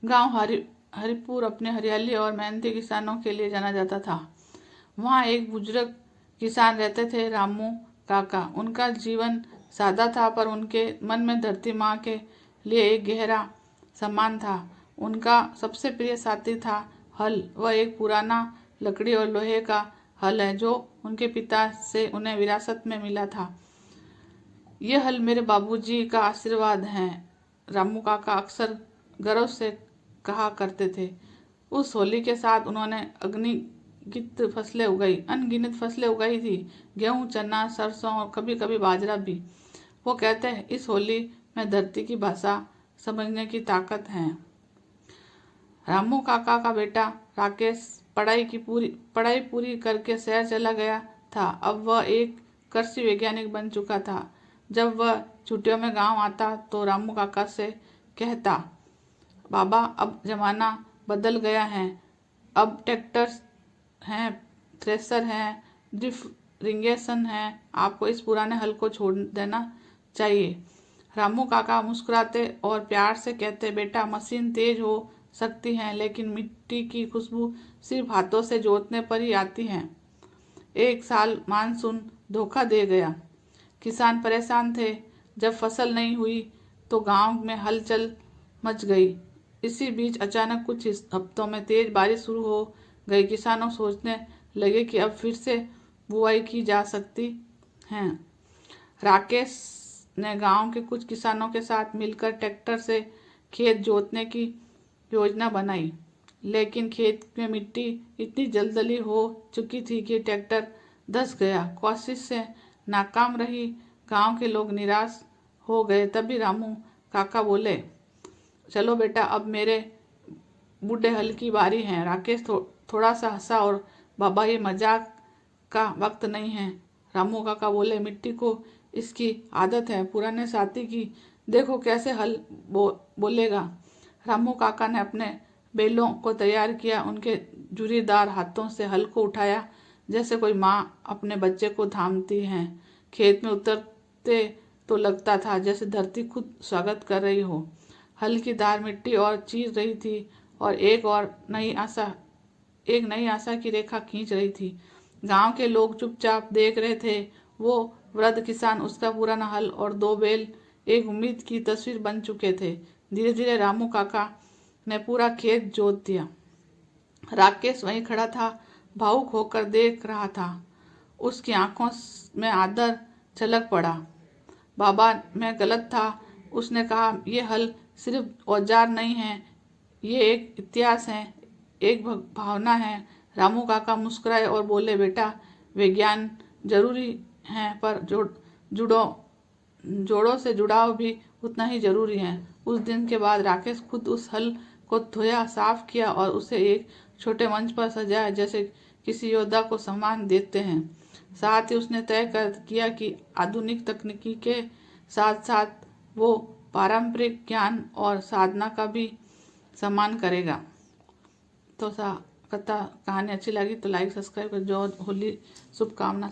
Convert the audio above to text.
गांव हरिपुर अपने हरियाली और मेहनती किसानों के लिए जाना जाता था। वहाँ एक बुजुर्ग किसान रहते थे, रामू काका। उनका जीवन सादा था, पर उनके मन में धरती माँ के लिए एक गहरा सम्मान था। उनका सबसे प्रिय साथी था हल। वह एक पुराना लकड़ी और लोहे का हल है जो उनके पिता से उन्हें विरासत में मिला था। यह हल मेरे बाबूजी का आशीर्वाद है, रामू काका अक्सर गर्व से कहा करते थे। उस होली के साथ उन्होंने अनगिनत फसलें उगाई थी, गेहूं, चना, सरसों और कभी कभी बाजरा भी। वो कहते हैं इस होली में धरती की भाषा समझने की ताकत है। रामू काका का बेटा राकेश पढ़ाई पूरी करके शहर चला गया था। अब वह एक कृषि वैज्ञानिक बन चुका था। जब वह छुट्टियों में गांव आता तो रामू काका से कहता, बाबा अब जमाना बदल गया है, अब ट्रैक्टर्स हैं, थ्रेसर हैं, ड्रिप इरिगेशन है, आपको इस पुराने हल को छोड़ देना चाहिए। रामू काका मुस्कुराते और प्यार से कहते, बेटा मशीन तेज हो सकती है, लेकिन मिट्टी की खुशबू सिर्फ हाथों से जोतने पर ही आती है। एक साल मानसून धोखा दे गया। किसान परेशान थे। जब फसल नहीं हुई तो गांव में हलचल मच गई। इसी बीच अचानक कुछ हफ्तों में तेज बारिश शुरू हो गई। किसानों सोचने लगे कि अब फिर से बुआई की जा सकती है। राकेश ने गांव के कुछ किसानों के साथ मिलकर ट्रैक्टर से खेत जोतने की योजना बनाई, लेकिन खेत में मिट्टी इतनी जलदली हो चुकी थी कि ट्रैक्टर धंस गया। कोशिश से नाकाम रही। गांव के लोग निराश हो गए। तभी रामू काका बोले, चलो बेटा अब मेरे बूढ़े हल की बारी है। राकेश थोड़ा सा हंसा और बाबा ये मजाक का वक्त नहीं है। रामू काका बोले, मिट्टी को इसकी आदत है, पुराने साथी की देखो कैसे हल बोलेगा। रामू काका ने अपने बैलों को तैयार किया। उनके जुरीदार हाथों से हल को उठाया जैसे कोई माँ अपने बच्चे को थामती है। खेत में उतरते तो लगता था जैसे धरती खुद स्वागत कर रही हो। हल की धार मिट्टी और चीर रही थी और एक नई आशा की रेखा खींच रही थी। गांव के लोग चुपचाप देख रहे थे। वो वृद्ध किसान, उसका पुराना हल और 2 बैल एक उम्मीद की तस्वीर बन चुके थे। धीरे धीरे रामू काका ने पूरा खेत जोत दिया। राकेश वहीं खड़ा था, भावुक होकर देख रहा था। उसकी आंखों में आदर छलक पड़ा। बाबा मैं गलत था, उसने कहा, ये हल सिर्फ औजार नहीं है, ये एक इतिहास है, एक भावना है। रामू काका मुस्कुराए और बोले, बेटा विज्ञान जरूरी है, पर जोड़ों से जुड़ाव भी उतना ही जरूरी है। उस दिन के बाद राकेश खुद उस हल को धोया, साफ किया और उसे एक छोटे मंच पर सजाया जैसे किसी योद्धा को सम्मान देते हैं। साथ ही उसने तय किया कि आधुनिक तकनीकी के साथ साथ वो पारंपरिक ज्ञान और साधना का भी सम्मान करेगा। तो कहानी अच्छी लगी तो लाइक सब्सक्राइब कर। जो होली शुभकामना।